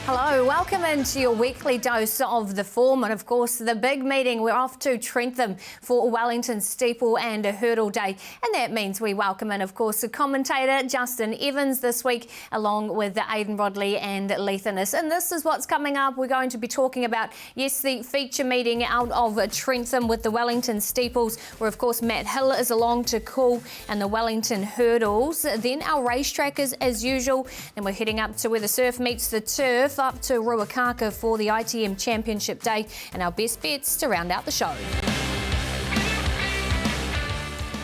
Hello, welcome into your weekly dose of the form and of course the big meeting. We're off to Trentham for Wellington Steeple and a Hurdle Day, and that means we welcome in of course the commentator Justin Evans this week along with Aidan Rodley and Leith Innes. And this is what's coming up. We're going to be talking about, yes, the feature meeting out of Trentham with the Wellington Steeples, where of course Matt Hill is along to call, and the Wellington Hurdles. Then our racetrack is as usual, and we're heading up to where the surf meets the turf, up to Ruakaka for the ITM Championship Day, and our best bets to round out the show.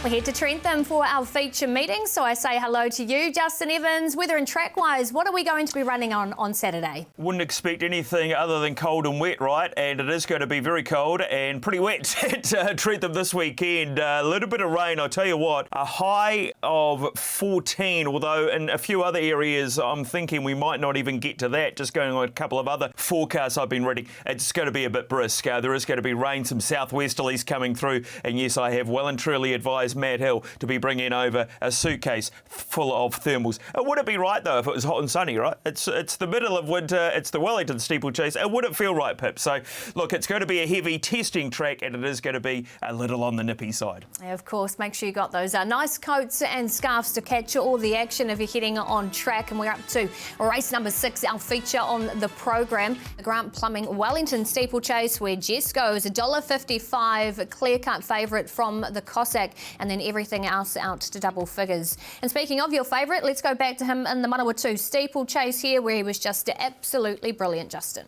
We head to Trentham for our feature meeting, so I say hello to you, Justin Evans. Weather and track-wise, what are we going to be running on Saturday? Wouldn't expect anything other than cold and wet, right? And it is going to be very cold and pretty wet at Trentham this weekend. A little bit of rain, I'll tell you what. A high of 14, although in a few other areas I'm thinking we might not even get to that. Just going on a couple of other forecasts I've been reading, it's going to be a bit brisk. There is going to be rain, some southwesterlies coming through, and yes, I have well and truly advised Matt Hill to be bringing over a suitcase full of thermals. It wouldn't be right though if it was hot and sunny, right? It's the middle of winter, it's the Wellington steeplechase. It wouldn't feel right, Pip. So look, it's going to be a heavy testing track, and it is going to be a little on the nippy side. Yeah, of course, make sure you got those nice coats and scarves to catch all the action if you're heading on track. And we're up to race number 6, our feature on the program, the Grant Plumbing Wellington steeplechase, where Jess goes $1.55, clear-cut favourite from the Cossack, and then everything else out to double figures. And speaking of your favourite, let's go back to him in the Manawatu steeplechase here, where he was just absolutely brilliant, Justin.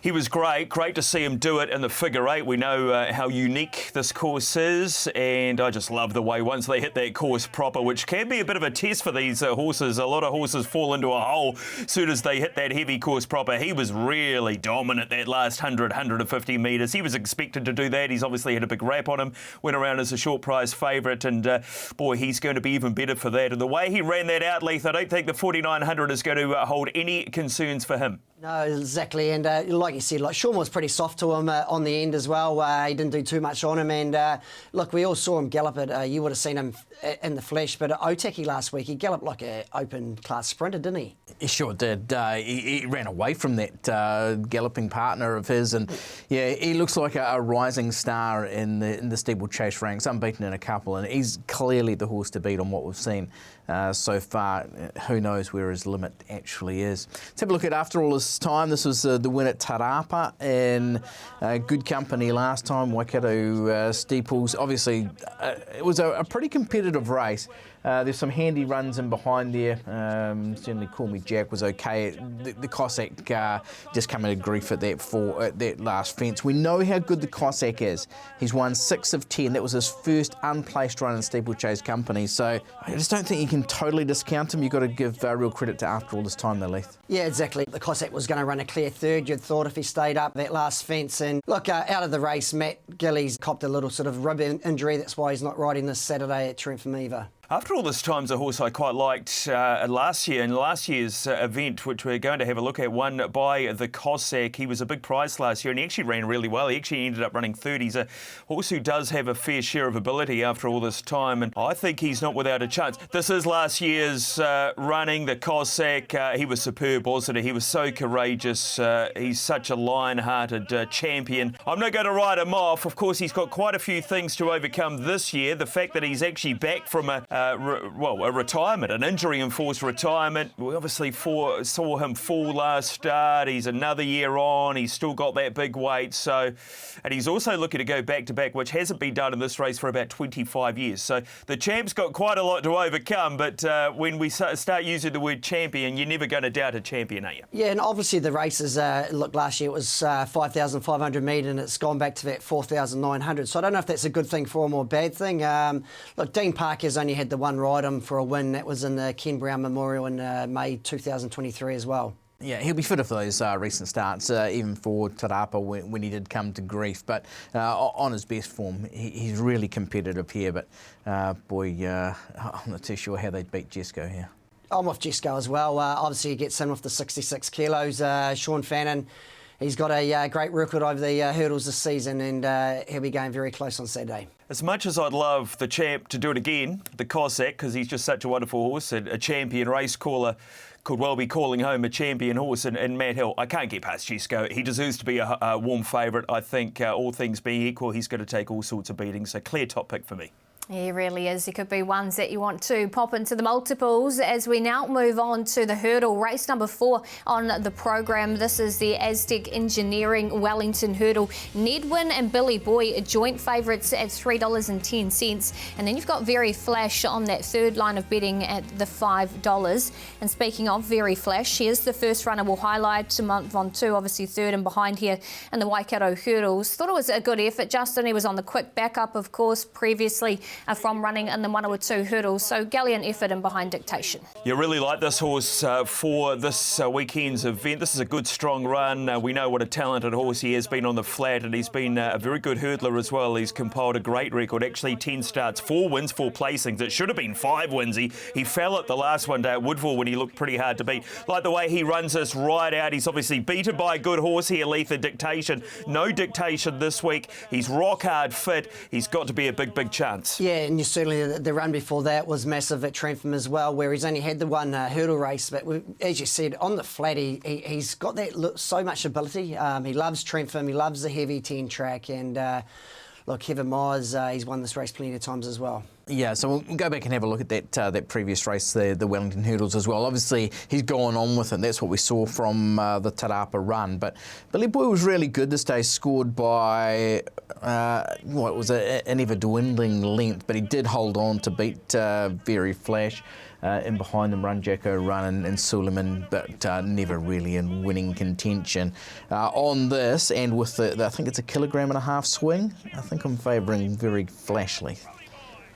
He was great to see him do it in the figure 8. We know how unique this course is, and I just love the way once they hit that course proper, which can be a bit of a test for these horses. A lot of horses fall into a hole as soon as they hit that heavy course proper. He was really dominant that last 150 metres. He was expected to do that. He's obviously had a big rap on him, went around as a short prize favourite, and boy, he's going to be even better for that. And the way he ran that out, Leith, I don't think the 4900 is going to hold any concerns for him. No, exactly, and like you said, Sean was pretty soft to him on the end as well. He didn't do too much on him, and look, we all saw him gallop it. You would have seen him in the flesh, but at Otaki last week, he galloped like an open class sprinter, didn't he? He sure did. He ran away from that galloping partner of his, and yeah, he looks like a rising star in the steeplechase ranks, unbeaten in a couple, and he's clearly the horse to beat on what we've seen so far. Who knows where his limit actually is. Let's have a look at After All This Time. This was the win at Tarapa in good company last time. Waikato Steeples. Obviously, it was a pretty competitive race. There's some handy runs in behind there. Certainly Call Me Jack was okay. The Cossack just coming to grief at that last fence. We know how good the Cossack is. He's won 6 of 10. That was his first unplaced run in steeplechase company. So I just don't think you can totally discount him. You've got to give real credit to After All This Time, though, Leith. Yeah, exactly. The Cossack was going to run a clear third, you'd thought, if he stayed up that last fence. And look, out of the race, Matt Gillies copped a little sort of rib injury. That's why he's not riding this Saturday at Trentham either. After All This Time's a horse I quite liked last year. In last year's event, which we're going to have a look at, won by the Cossack. He was a big prize last year, and he actually ran really well. He actually ended up running third. He's a horse who does have a fair share of ability after all this time, and I think he's not without a chance. This is last year's running, the Cossack. He was superb, wasn't he? He was so courageous. He's such a lion-hearted champion. I'm not going to write him off. Of course, he's got quite a few things to overcome this year. The fact that he's actually back from a retirement, an injury-enforced retirement. We obviously saw him fall last start. He's another year on. He's still got that big weight. So, and he's also looking to go back-to-back, which hasn't been done in this race for about 25 years. So the champ's got quite a lot to overcome, but when we start using the word champion, you're never going to doubt a champion, are you? Yeah, and obviously the races, look, last year it was 5,500 metre, and it's gone back to that 4,900. So I don't know if that's a good thing for him or a bad thing. Look, Dean Parker's only had the one ride him for a win. That was in the Ken Brown Memorial in May 2023 as well. Yeah, he'll be fitter for those recent starts, even for Tarapa when he did come to grief. But on his best form, he's really competitive here. But boy, I'm not too sure how they'd beat Jesco here. I'm off Jesco as well. Obviously, he gets in with the 66 kilos. Sean Fannin, he's got a great record over the hurdles this season, and he'll be going very close on Saturday. As much as I'd love the champ to do it again, the Cossack, because he's just such a wonderful horse, and a champion race caller could well be calling home a champion horse and Matt Hill. I can't get past Jesco. He deserves to be a warm favourite. I think all things being equal, he's going to take all sorts of beatings. So clear top pick for me. He really is. There could be ones that you want to pop into the multiples as we now move on to the hurdle. Race number 4 on the program. This is the Aztec Engineering Wellington Hurdle. Nedwin and Billy Boy joint favourites at $3.10. And then you've got Very Flash on that third line of betting at the $5. And speaking of Very Flash, here's the first runner we'll highlight. Month on 2, obviously third and behind here in the Waikato Hurdles. Thought it was a good effort. Justin, he was on the quick backup, of course, previously from running in the 102 hurdles. So gallant effort and behind dictation. You really like this horse for this weekend's event. This is a good, strong run. We know what a talented horse he has been on the flat, and he's been a very good hurdler as well. He's compiled a great record. Actually, 10 starts, 4 wins, 4 placings. It should have been 5 wins. He fell at the last one day at Woodville when he looked pretty hard to beat. Like the way he runs this right out. He's obviously beaten by a good horse here, Letha Dictation. No dictation this week. He's rock hard fit. He's got to be a big, big chance. Yeah, and certainly the run before that was massive at Trentham as well, where he's only had the one hurdle race. But as you said, on the flat, he's got that so much ability. He loves Trentham, he loves the heavy 10 track, and look, Kevin Myers, he's won this race plenty of times as well. Yeah, so we'll go back and have a look at that previous race, the Wellington Hurdles as well. Obviously, he's gone on with it. That's what we saw from the Tarapa run. But Billy Boy was really good this day, scored by, what was an ever-dwindling length, but he did hold on to beat Very Flash. In behind them, Run Jacko, Run and Suleiman, but never really in winning contention. On this, and with I think it's a 1.5 kilogram swing, I think I'm favouring Very Flashly.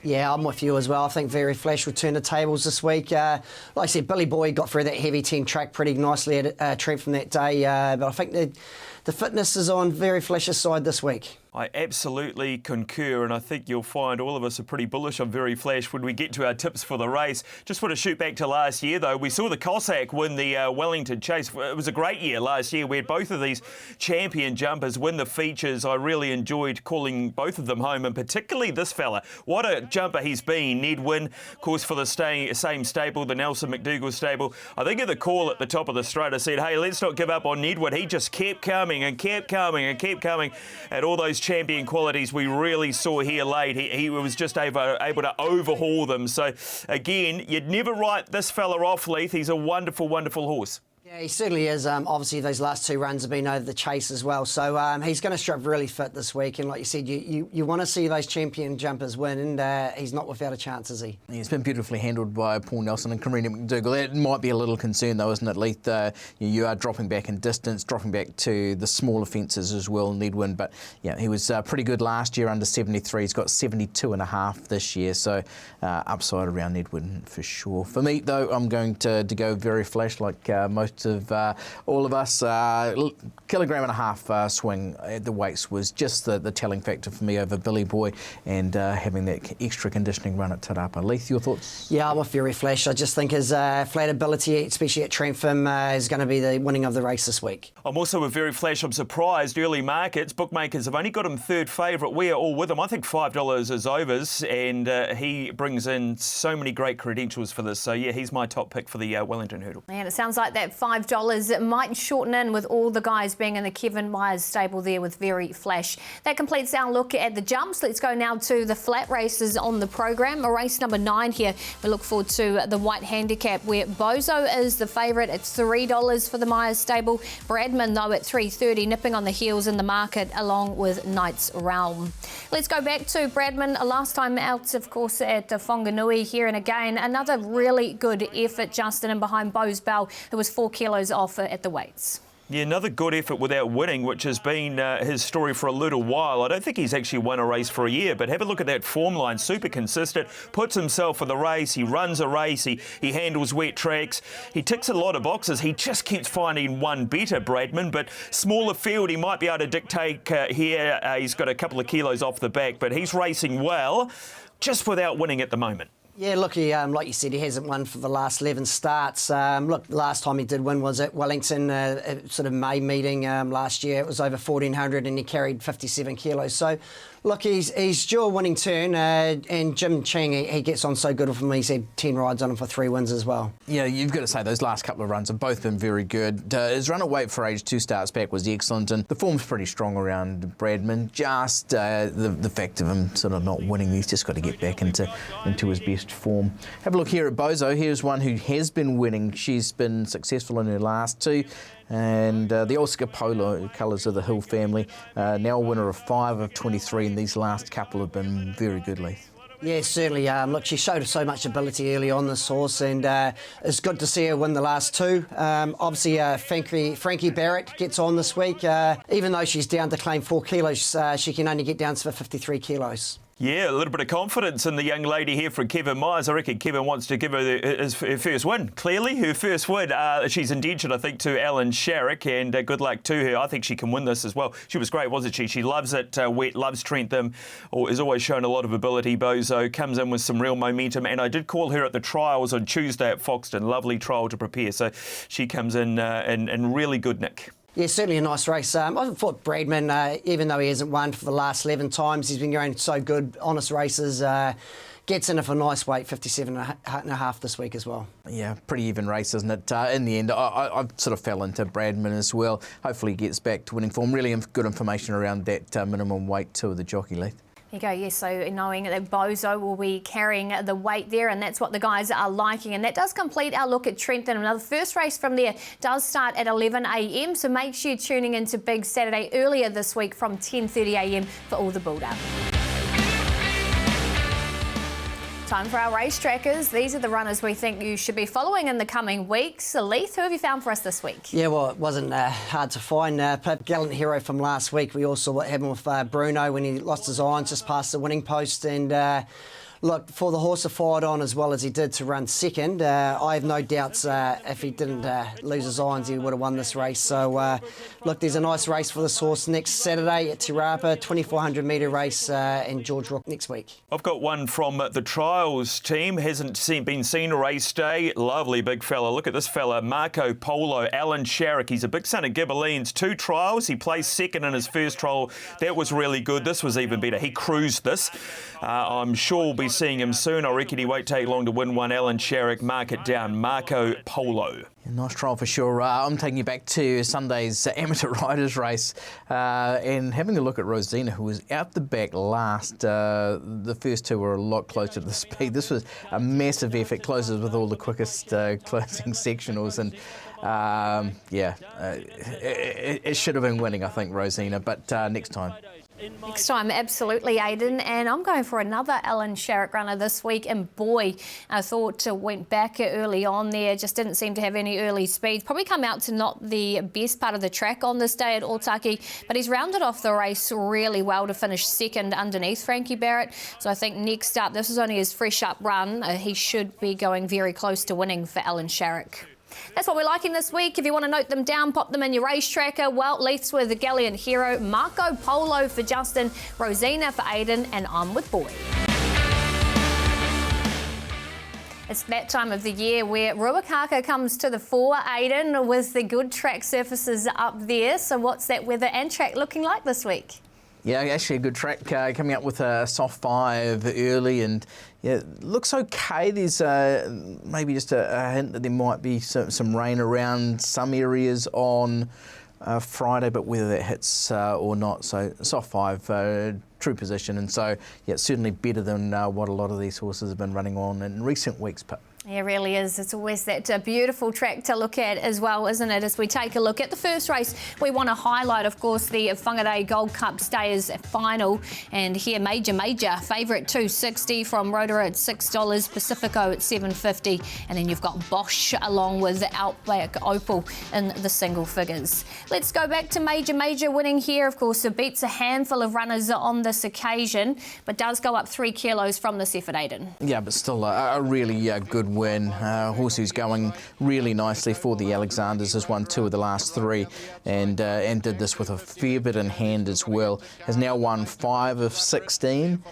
Yeah, I'm with you as well. I think Very Flash will turn the tables this week. Like I said, Billy Boy got through that heavy 10 track pretty nicely at Trentham that day, but I think the fitness is on Very Flash's side this week. I absolutely concur, and I think you'll find all of us are pretty bullish on Very Flash when we get to our tips for the race. Just want to shoot back to last year, though. We saw the Cossack win the Wellington Chase. It was a great year last year. We had both of these champion jumpers win the features. I really enjoyed calling both of them home, and particularly this fella. What a jumper he's been. Nedwin, of course, for the same stable, the Nelson McDougall stable. I think at the call at the top of the straight, I said, hey, let's not give up on Nedwin. He just kept coming and kept coming and kept coming at all those champion qualities we really saw here late. He was just able to overhaul them. So, again, you'd never write this fella off, Leith. He's a wonderful, wonderful horse. Yeah, he certainly is. Obviously, those last 2 runs have been over the Chase as well. So he's going to strip really fit this week. And like you said, you want to see those champion jumpers win, and he's not without a chance, is he? He's been beautifully handled by Paul Nelson and Karina McDougall. That might be a little concern, though, isn't it, Leith? You are dropping back in distance, dropping back to the smaller fences as well, Nedwin. But, yeah, he was pretty good last year under 73. He's got 72.5 this year. So upside around Nedwin for sure. For me, though, I'm going to go Very Flash like most of all of us. 1.5 kilogram swing at the weights was just the telling factor for me over Billy Boy, and having that extra conditioning run at Tarapa. Leith, your thoughts? Yeah, I'm with Very Flash. I just think his flat ability, especially at Trentham, is going to be the winning of the race this week. I'm also with Very Flash. I'm surprised early markets. Bookmakers have only got him third favourite. We are all with him. I think $5 is overs, and he brings in so many great credentials for this. So, yeah, he's my top pick for the Wellington Hurdle. And it sounds like that $5 might shorten in with all the guys being in the Kevin Myers stable there with Very Flash. That completes our look at the jumps. Let's go now to the flat races on the program. Race number 9 here. We look forward to the white handicap where Bozo is the favourite at $3 for the Myers stable. Bradman, though, at $3.30, nipping on the heels in the market along with Knight's Realm. Let's go back to Bradman. Last time out, of course, at Whanganui here, and again, another really good effort, Justin, and behind Bo's Bell, who was 4 kilos off at the weights. Yeah, another good effort without winning, which has been his story for a little while. I don't think he's actually won a race for a year, but have a look at that form line. Super consistent, puts himself in the race, he runs a race, he handles wet tracks. He ticks a lot of boxes. He just keeps finding one better, Bradman, but smaller field, he might be able to dictate here. He's got a couple of kilos off the back, but he's racing well, just without winning at the moment. Yeah, look, he, like you said, he hasn't won for the last 11 starts. Look, the last time he did win was at Wellington, sort of May meeting last year. It was over 1,400 and he carried 57 kilos. So, Look, he's due a winning turn, and Jim Chang, he gets on so good with him. He's had 10 rides on him for 3 wins as well. Yeah, you've got to say those last couple of runs have both been very good. His run at weight for age 2 starts back was excellent, and the form's pretty strong around Bradman. Just the fact of him sort of not winning, he's just got to get back into his best form. Have a look here at Bozo. Here's one who has been winning. She's been successful in her last 2. And the Acapelligo colours of the Hill family, now a winner of 5 of 23, and these last couple have been very good, Leith. Yeah, certainly. Look, she showed so much ability early on, this horse, and it's good to see her win the last 2. Obviously, Frankie Barrett gets on this week. Even though she's down to claim 4 kilos, she can only get down to 53 kilos. Yeah, a little bit of confidence in the young lady here from Kevin Myers. I reckon Kevin wants to give her her first win. Clearly, her first win. She's indentured, I think, to Alan Sharrock, and good luck to her. I think she can win this as well. She was great, wasn't she? She loves it wet, loves Trentham, has always shown a lot of ability. Bozo comes in with some real momentum, and I did call her at the trials on Tuesday at Foxton. Lovely trial to prepare, so she comes in really good nick. Yeah, certainly a nice race. I thought Bradman, even though he hasn't won for the last 11 times, he's been going so good, honest races. Gets in it for a nice weight, 57.5 this week as well. Yeah, pretty even race, isn't it? In the end, I sort of fell into Bradman as well. Hopefully he gets back to winning form. Really good information around that minimum weight too of the jockey, Leith. There you go, yes, so knowing that Bozo will be carrying the weight there, and that's what the guys are liking. And that does complete our look at Trentham. Another first race from there does start at 11 a.m, so make sure you're tuning into Big Saturday earlier this week from 10:30 a.m. for all the build-up. Time for our race trackers. These are the runners we think you should be following in the coming weeks. Leith, who have you found for us this week? Yeah, well, it wasn't hard to find. Gallant hero from last week. We all saw what happened with Bruno when he lost his irons just past the winning post. And look, for the horse to fired on as well as he did to run second, I have no doubts if he didn't lose his irons, he would have won this race. So, look, there's a nice race for this horse next Saturday at Te Rapa, 2,400 metre race in George Rook next week. I've got one from the trials team. Hasn't been seen a race day. Lovely big fella. Look at this fella, Marco Polo, Alan Sharrock. He's a big son of Gibberline's. 2 trials. He placed second in his first trial. That was really good. This was even better. He cruised this. I'm sure we'll be seeing him soon. I reckon he won't take long to win one. Alan Sharrock, mark it down. Marco Polo. Nice trial for sure. I'm taking you back to Sunday's amateur riders race and having a look at Rosina, who was out the back last. The first 2 were a lot closer to the speed. This was a massive effort, closes with all the quickest closing sectionals, and it should have been winning, I think, Rosina, but next time. Next time, absolutely, Aidan. And I'm going for another Alan Sharrock runner this week. And boy, I thought went back early on there, just didn't seem to have any early speeds. Probably come out to not the best part of the track on this day at Otaki, but he's rounded off the race really well to finish second underneath Frankie Barrett. So I think next up, this is only his fresh up run. He should be going very close to winning for Alan Sharrock. That's what we're liking this week. If you want to note them down, pop them in your race tracker. Well, Leith's with the Gallant Hero, Marco Polo for Justin, Rosina for Aidan, and I'm with Boy. It's that time of the year where Ruakaka comes to the fore, Aidan, with the good track surfaces up there. So what's that weather and track looking like this week? Yeah, actually a good track, coming up with a soft 5 early, and yeah, looks okay. There's maybe just a hint that there might be some rain around some areas on Friday, but whether that hits or not, so soft 5, true position, and so yeah, certainly better than what a lot of these horses have been running on in recent weeks. Yeah, it really is. It's always that beautiful track to look at as well, isn't it? As we take a look at the first race, we want to highlight, of course, the Whangarei Gold Cup Stayers final. And here, Major favourite 260 from Rotorua at $6, Pacifico at $7.50, and then you've got Bosch along with Outback Opal in the single figures. Let's go back to Major winning here. Of course, it beats a handful of runners on this occasion, but does go up 3 kilos from this effort, Aidan. Yeah, but still a really good win. Horse who's going really nicely for the Alexanders, has won 2 of the last 3 and did this with a fair bit in hand as well. Has now won 5 of 16.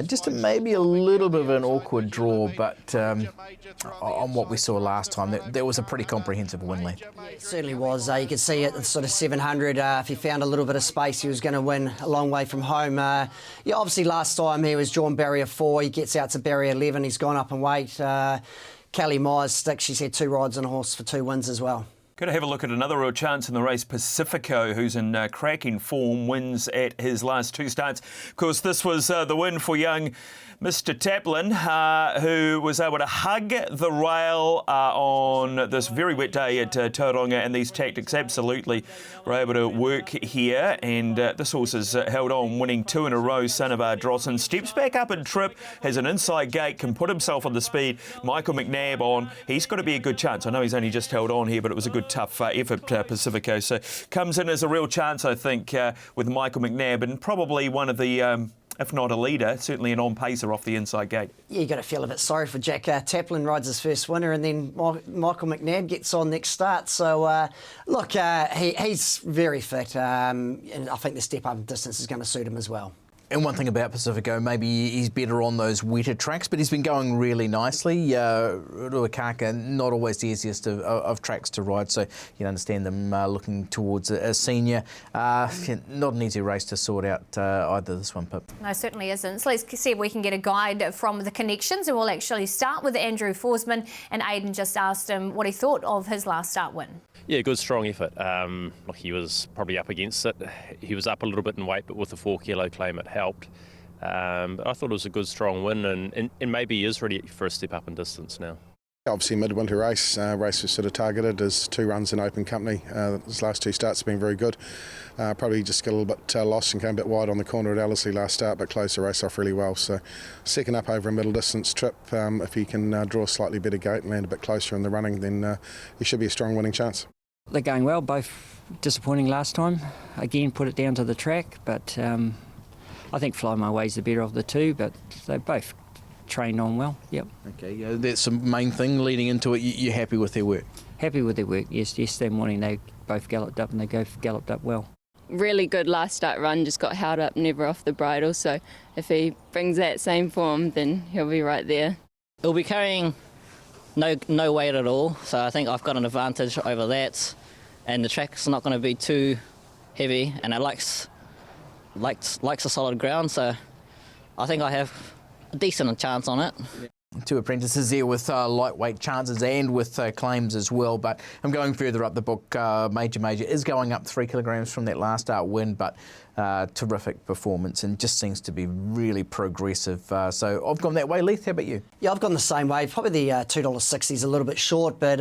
Just maybe a little bit of an awkward draw, but on what we saw last time, that was a pretty comprehensive win, Lee. It certainly was. You could see at the sort of 700, if he found a little bit of space, he was going to win a long way from home. Yeah, obviously last time he was drawn barrier 4, he gets out to barrier 11, he's gone up in weight. Kelly Myers sticks, she's had 2 rides on a horse for 2 wins as well. Going to have a look at another real chance in the race, Pacifico, who's in cracking form, wins at his last 2 starts. Of course, this was the win for young Mr. Taplin, who was able to hug the rail on this very wet day at Tauranga, and these tactics absolutely were able to work here. And this horse has held on, winning 2 in a row. Son of Ardrossan steps back up and trip, has an inside gate, can put himself on the speed. Michael McNabb on. He's got to be a good chance. I know he's only just held on here, but it was a good tough effort, Pacifico. So comes in as a real chance, I think, with Michael McNabb, and probably one of the if not a leader, certainly an on-pacer off the inside gate. Yeah, you got to feel a bit sorry for Jack. Taplin rides his first winner, and then Michael McNabb gets on next start. So, look, he's very fit, and I think the step-up distance is going to suit him as well. And one thing about Pacifico, maybe he's better on those wetter tracks, but he's been going really nicely. Ruakaka, not always the easiest of tracks to ride, so you can understand them looking towards a senior. Not an easy race to sort out either, this one, Pip. No, certainly isn't. So let's see if we can get a guide from the connections, and we'll actually start with Andrew Forsman. And Aidan just asked him what he thought of his last start win. Yeah, good, strong effort. Look, he was probably up against it. He was up a little bit in weight, but with the 4 kilo claim, it helped. But I thought it was a good, strong win, and maybe he is ready for a step up in distance now. Obviously, midwinter race was sort of targeted as 2 runs in open company. His last 2 starts have been very good. Probably just got a little bit lost and came a bit wide on the corner at Ellerslie last start, but closed the race off really well. So second up over a middle distance trip, if he can draw a slightly better gate and land a bit closer in the running, then he should be a strong winning chance. They're going well, both disappointing last time. Again, put it down to the track, but I think Fly My Way's the better of the 2, but they both trained on well, yep. Okay, that's the main thing leading into it. You're happy with their work? Happy with their work, yes. Yesterday morning they both galloped up and they galloped up well. Really good last start run, just got held up, never off the bridle, so if he brings that same form, then he'll be right there. He'll be carrying no weight at all, so I think I've got an advantage over that, and the track's not going to be too heavy, and it likes a solid ground, so I think I have a decent chance on it. 2 apprentices there with lightweight chances and with claims as well, but I'm going further up the book. Major is going up 3 kilograms from that last start win, but terrific performance and just seems to be really progressive. So I've gone that way. Leith, how about you? Yeah, I've gone the same way. Probably the $2.60 is a little bit short, but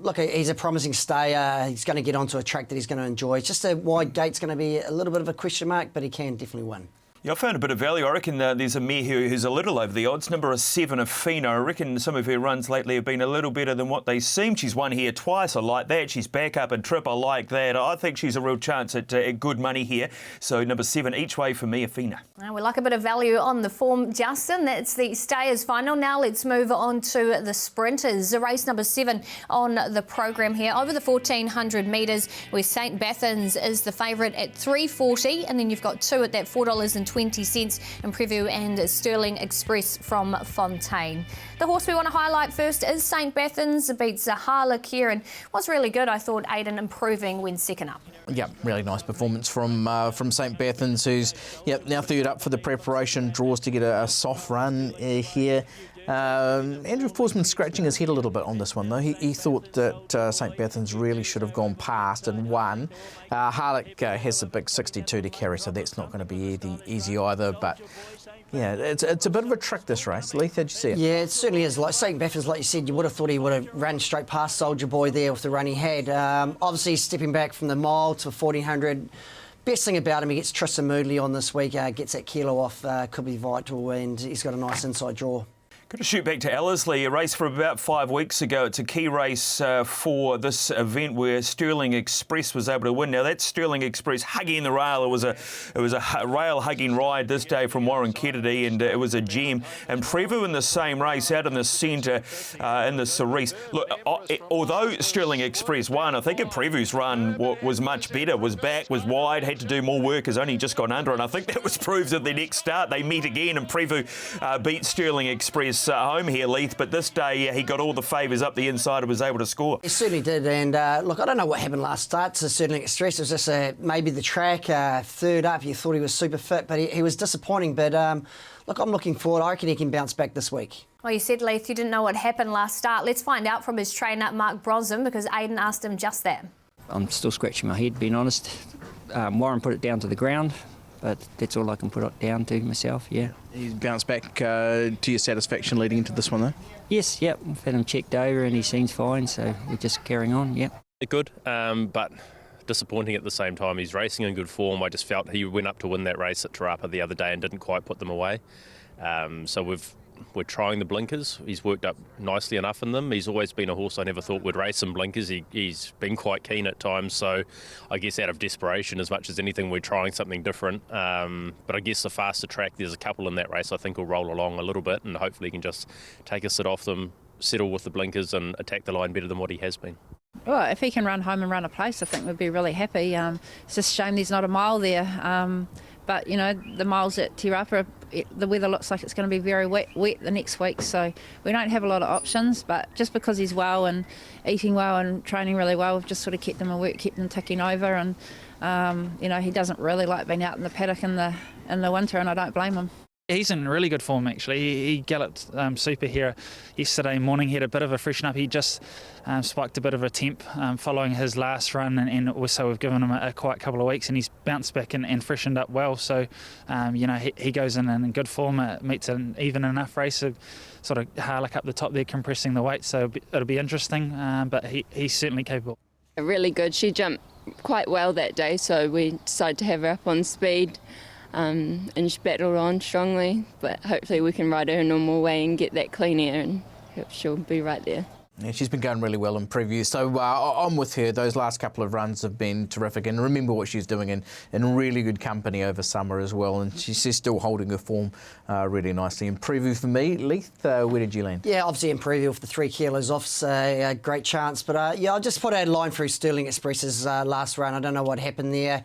look, he's a promising stayer. He's going to get onto a track that he's going to enjoy. Just a wide gate's going to be a little bit of a question mark, but he can definitely win. Yeah, I found a bit of value. I reckon there's a mare who's a little over the odds. Number 7, Afina. I reckon some of her runs lately have been a little better than what they seem. She's won here twice. I like that. She's back up and trip. I like that. I think she's a real chance at good money here. So number 7 each way for me, Afina. We like a bit of value on the form, Justin. That's the stayers final. Now let's move on to the sprinters. Race number 7 on the program here. Over the 1,400 metres, where St. Bathans is the favourite at $3.40, and then you've got 2 at that $4.20 in Preview and Sterling Express from Fontaine. The horse we want to highlight first is St. Bathans. It beats Zahala Kieran. Was really good, I thought, Aidan, improving when second up. Yeah, really nice performance from St. Bathans, who's now third up for the preparation, draws to get a soft run here. Andrew Forsman scratching his head a little bit on this one, though. He thought that St. Bathans really should have gone past and won. Harlech has a big 62 to carry, so that's not going to be easy either. But yeah, it's a bit of a trick, this race. Leith, how'd you see it? Yeah, it certainly is. Like St. Bathans, like you said, you would have thought he would have run straight past Soldier Boy there with the run he had. Obviously, stepping back from the mile to 1,400. Best thing about him, he gets Tristan Moodley on this week, gets that kilo off, could be vital, and he's got a nice inside draw. Got to shoot back to Ellerslie, a race from about 5 weeks ago. It's a key race for this event where Sterling Express was able to win. Now that's Sterling Express hugging the rail. It was a rail hugging ride this day from Warren Kennedy, and it was a gem. And Prevu in the same race out in the centre in the Cerise. Look, although Sterling Express won, I think Prevu's run was much better. Was back, was wide, had to do more work, has only just gone under, and I think that was proved at the next start. They met again, and Prevu beat Sterling Express home here, Leith, but this day he got all the favours up the inside and was able to score. He certainly did, and look, I don't know what happened last start to Sterling Express. It was just maybe the track, third up, you thought he was super fit, but he was disappointing. But look, I'm looking forward. I reckon he can bounce back this week. Well, you said, Leith, you didn't know what happened last start. Let's find out from his trainer, Mark Brosnan, because Aidan asked him just that. I'm still scratching my head, being honest. Warren put it down to the ground, but that's all I can put it down to myself, yeah. He's bounced back to your satisfaction leading into this one, though? Yes, yep. We've had him checked over and he seems fine, so we're just carrying on, yep. Good, but disappointing at the same time. He's racing in good form. I just felt he went up to win that race at Te Rapa the other day and didn't quite put them away. So we're trying the blinkers. He's worked up nicely enough in them. He's always been a horse I never thought would race in blinkers. He's been quite keen at times, so I guess out of desperation as much as anything we're trying something different. But I guess the faster track, there's a couple in that race I think will roll along a little bit and hopefully he can just take a sit off them, settle with the blinkers and attack the line better than what he has been. Well, if he can run home and run a place, I think we'd be really happy. It's just a shame there's not a mile there. But, you know, the miles at Te Rapa, the weather looks like it's going to be very wet the next week, so we don't have a lot of options. But just because he's well and eating well and training really well, we've just sort of kept him at work, kept him ticking over. And, you know, he doesn't really like being out in the paddock in the winter, and I don't blame him. He's in really good form, actually. He galloped super here yesterday morning. He had a bit of a freshen up. He just spiked a bit of a temp following his last run, and also we've given him a quiet couple of weeks, and he's bounced back and freshened up well. So, you know, he goes in good form. Meets an even enough race, sort of Harlock up the top there, compressing the weight. So it'll be interesting, but he's certainly capable. Really good. She jumped quite well that day, so we decided to have her up on speed. And she battled on strongly, but hopefully we can ride her a normal way and get that clean air, and she'll be right there. Yeah, she's been going really well in preview, so I'm with her. Those last couple of runs have been terrific, and remember what she's doing in really good company over summer as well, and she's still holding her form really nicely. In preview for me, Leith, where did you land? Yeah, obviously in preview with the 3 kilos off, a great chance, but yeah, I'll just put a line through Sterling Express's last run. I don't know what happened there.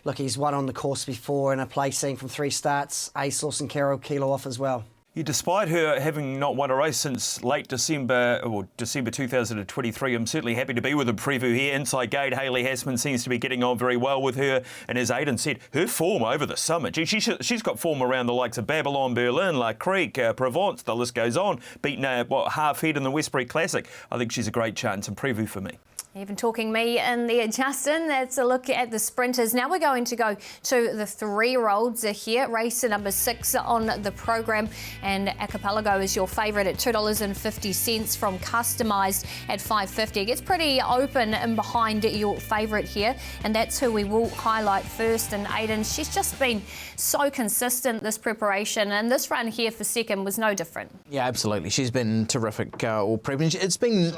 Look, he's won on the course before in a placing from 3 starts. ASOS and Carol kilo off as well. Yeah, despite her having not won a race since late December, or December 2023, I'm certainly happy to be with a preview here. Inside gate, Hayley Hassman seems to be getting on very well with her. And as Aidan said, her form over the summer, she's got form around the likes of Babylon, Berlin, La Creek, Provence, the list goes on. Beaten half head in the Westbury Classic. I think she's a great chance and preview for me. Even talking me in there, Justin. That's a look at the sprinters. Now we're going to go to the 3-year-olds here. Race number 6 on the program, and Acapelligo is your favourite at $2.50 from Customised at $5.50. It gets pretty open in behind your favourite here, and that's who we will highlight first. And Aidan, she's just been so consistent this preparation, and this run here for second was no different. Yeah, absolutely. She's been terrific all prep. It's been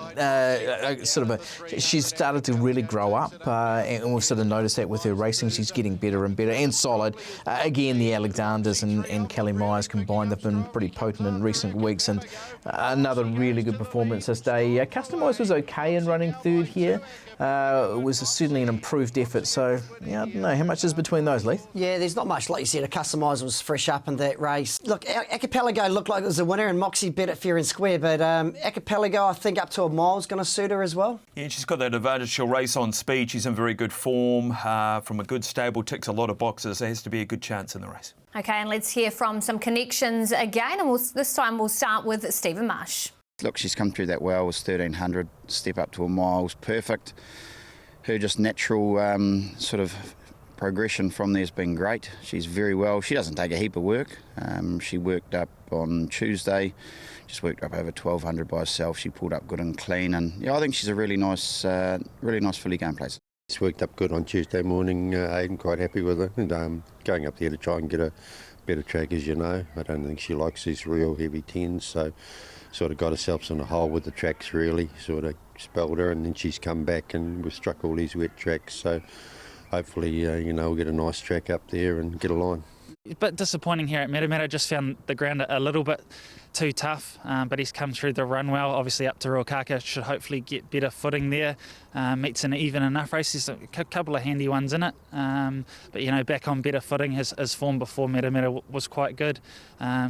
sort of she's started to really grow up, and we've sort of noticed that with her racing. She's getting better and better and solid. Again, the Alexanders and Kelly Myers combined have been pretty potent in recent weeks, and another really good performance this day. Customised was okay in running third here. It was certainly an improved effort, so yeah, I don't know. How much is between those, Leith? Yeah, there's not much. Like you said, a Customised was fresh up in that race. Look, Acapelligo looked like it was a winner, and Moxie bet it fair and square, but Acapelligo, I think up to a mile is going to suit her as well. Yeah, she's got that advantage. She'll race on speed. She's in very good form from a good stable, ticks a lot of boxes. There has to be a good chance in the race. OK, and let's hear from some connections again, and this time we'll start with Stephen Marsh. Look, she's come through that well. Was 1,300, step up to a mile was perfect. Her just natural sort of progression from there has been great. She's very well. She doesn't take a heap of work. She worked up on Tuesday, just worked up over 1,200 by herself. She pulled up good and clean, and yeah, I think she's a really nice filly game place. She's worked up good on Tuesday morning. I'm quite happy with her, and going up there to try and get a better track, as you know. I don't think she likes these real heavy 10s, so sort of got herself in a hole with the tracks, really. Sort of spelled her, and then she's come back, and we've struck all these wet tracks. So hopefully, we'll get a nice track up there and get a line. A bit disappointing here at Metamata. Just found the ground a little bit too tough, but he's come through the run well. Obviously up to Ruakaka, should hopefully get better footing there. Meets an even enough race. There's a couple of handy ones in it, but back on better footing. His form before Metamata was quite good,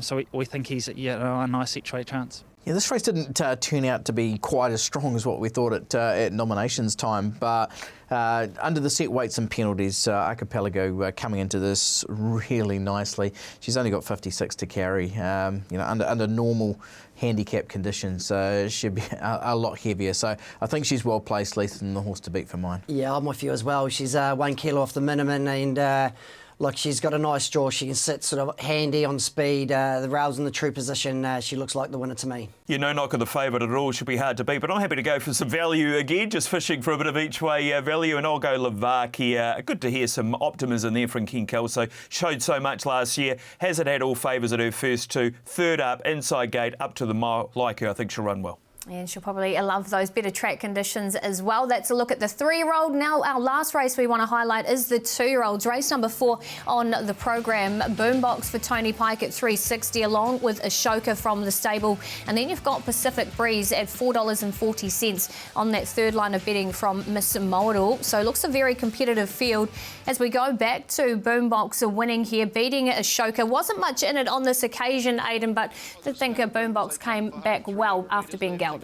so we think he's a nice each way chance. Yeah, this race didn't turn out to be quite as strong as what we thought at nominations time, but under the set weights and penalties, Acapelligo coming into this really nicely. She's only got 56 to carry. Under normal handicap conditions, she'd be a lot heavier. So I think she's well placed, Leith, and the horse to beat for mine. Yeah, I'm with you as well. She's 1 kilo off the minimum, and look, she's got a nice draw. She can sit sort of handy on speed. The rail's in the true position. She looks like the winner to me. Yeah, no knock on the favourite at all. Should be hard to beat, but I'm happy to go for some value again, just fishing for a bit of each way value, and I'll go Levark here. Good to hear some optimism there from King Kelso. Showed so much last year. Hasn't had all favours at her first two. Third up, inside gate, up to the mile. Like her, I think she'll run well. And she'll probably love those better track conditions as well. That's a look at the 3-year-old. Now our last race we want to highlight is the 2-year-olds. Race number 4 on the program. Boombox for Tony Pike at $3.60, along with Ashoka from the stable. And then you've got Pacific Breeze at $4.40 on that third line of betting from Miss Model. So it looks a very competitive field. As we go back to Boombox winning here, beating Ashoka. Wasn't much in it on this occasion, Aidan, but I did think Boombox came back well after being gelded.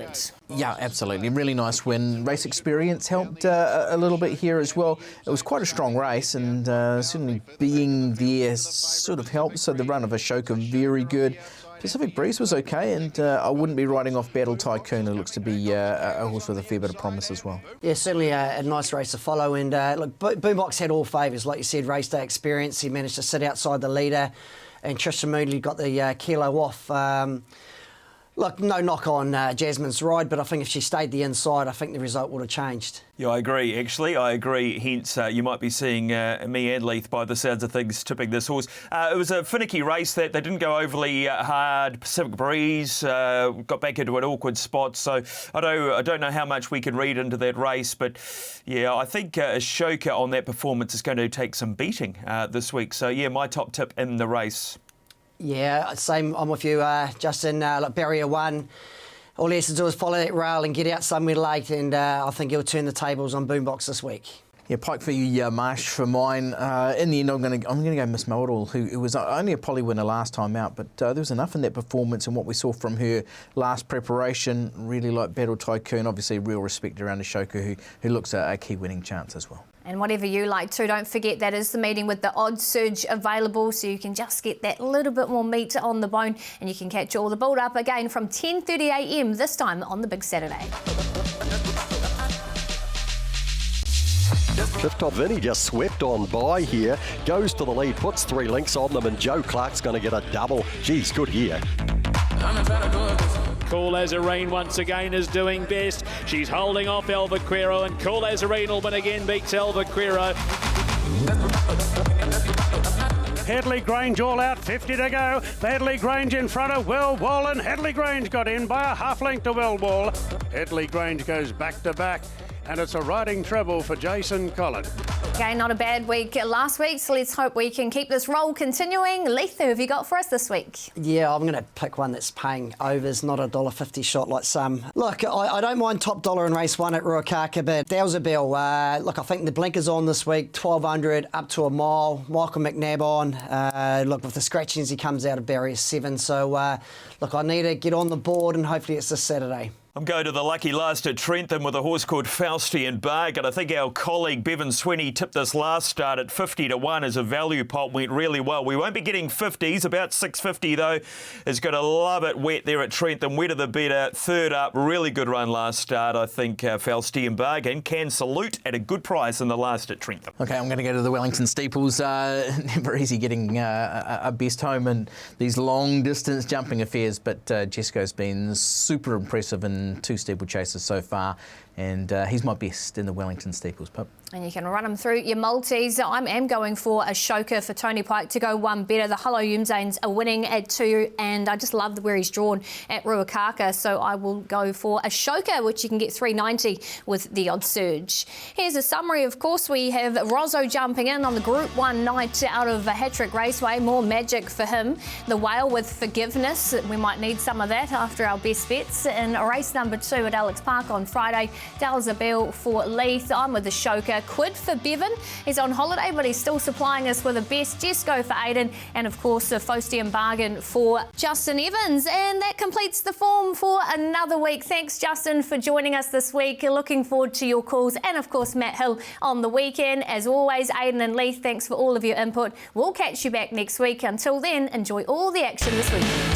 Yeah, absolutely. Really nice win. Race experience helped a little bit here as well. It was quite a strong race, and certainly being there sort of helped. So the run of Ashoka, very good. Pacific Breeze was okay, and I wouldn't be writing off Battle Tycoon, who looks to be a horse with a fair bit of promise as well. Yeah, certainly a nice race to follow. And look, Boombox had all favours. Like you said, race day experience. He managed to sit outside the leader, and Tristan Moodley got the kilo off. Look, no knock on Jasmine's ride, but I think if she stayed the inside, I think the result would have changed. Yeah, I agree, actually. I agree. Hence, you might be seeing me and Leith, by the sounds of things, tipping this horse. It was a finicky race that they didn't go overly hard. Pacific Breeze got back into an awkward spot. So I don't know how much we can read into that race. But, yeah, I think Ashoka on that performance is going to take some beating this week. So, yeah, my top tip in the race. Yeah, same. I'm with you, Justin. Look, barrier 1. All he has to do is follow that rail and get out somewhere late, and I think he'll turn the tables on Boombox this week. Yeah, Pike for you, Marsh for mine. In the end, I'm going to go Miss Model, who was only a poly winner last time out, but there was enough in that performance and what we saw from her last preparation. Really like Battle Tycoon. Obviously, real respect around Ashoka, who looks a key winning chance as well. And whatever you like too, don't forget that is the meeting with the odds surge available, so you can just get that little bit more meat on the bone, and you can catch all the build up again from 10:30 a.m. this time on the Big Saturday. Fifth top Vinny just swept on by here, goes to the lead, puts 3 links on them, and Joe Clark's going to get a double. Geez, good here. Cool Azarine once again is doing best. She's holding off Alvaquero, and Cool Azarine will win again, beats Alvaquero. Headley Grange all out, 50 to go. Headley Grange in front of Wellwall, and Headley Grange got in by a half length to Wellwall. Headley Grange goes back to back, and it's a riding treble for Jason Collin. Okay, not a bad week last week, so let's hope we can keep this roll continuing. Leith, who have you got for us this week? Yeah, I'm going to pick one that's paying overs, not a $1.50 shot like some. Look, I don't mind top dollar in race 1 at Ruakaka, but Dowsabelle, look, I think the blinker's on this week, 1,200 up to a mile. Michael McNabb on. Look, with the scratchings, he comes out of barrier 7. So, look, I need to get on the board, and hopefully it's this Saturday. I'm going to the lucky last at Trentham with a horse called Faustian Barg, and I think our colleague Bevan Sweeney tipped this last start at 50 to 1 as a value pot. Went really well. We won't be getting 50s, about 650 though. Is going to love it wet there at Trentham. Wetter the better. Third up, really good run last start. I think Faustian Barg, and can salute at a good price in the last at Trentham. Okay, I'm going to go to the Wellington Steeples. Never easy getting a best home in these long distance jumping affairs, but Jessica's been super impressive in 2 steeple chases so far. and he's my best in the Wellington Steeples, Pip. And you can run them through your multis. I am going for a Shoker for Tony Pike to go one better. The Hello Yumzanes are winning at 2, and I just love where he's drawn at Ruakaka, so I will go for a Shoker, which you can get 390 with the odd surge. Here's a summary. Of course, we have Rozzo jumping in on the Group 1 night out of Hattrick Raceway. More magic for him. The Whale with Forgiveness. We might need some of that after our best bets. In race number 2 at Alex Park on Friday, Dalzabelle for Leith. I'm with the Shoker. Quid for Bevan. He's on holiday, but he's still supplying us with a best. Jesco for Aiden, and of course a Fostian bargain for Justin Evans. And that completes the form for another week. Thanks, Justin, for joining us this week. Looking forward to your calls, and of course Matt Hill on the weekend. As always, Aiden and Leith, thanks for all of your input. We'll catch you back next week. Until then, enjoy all the action this week.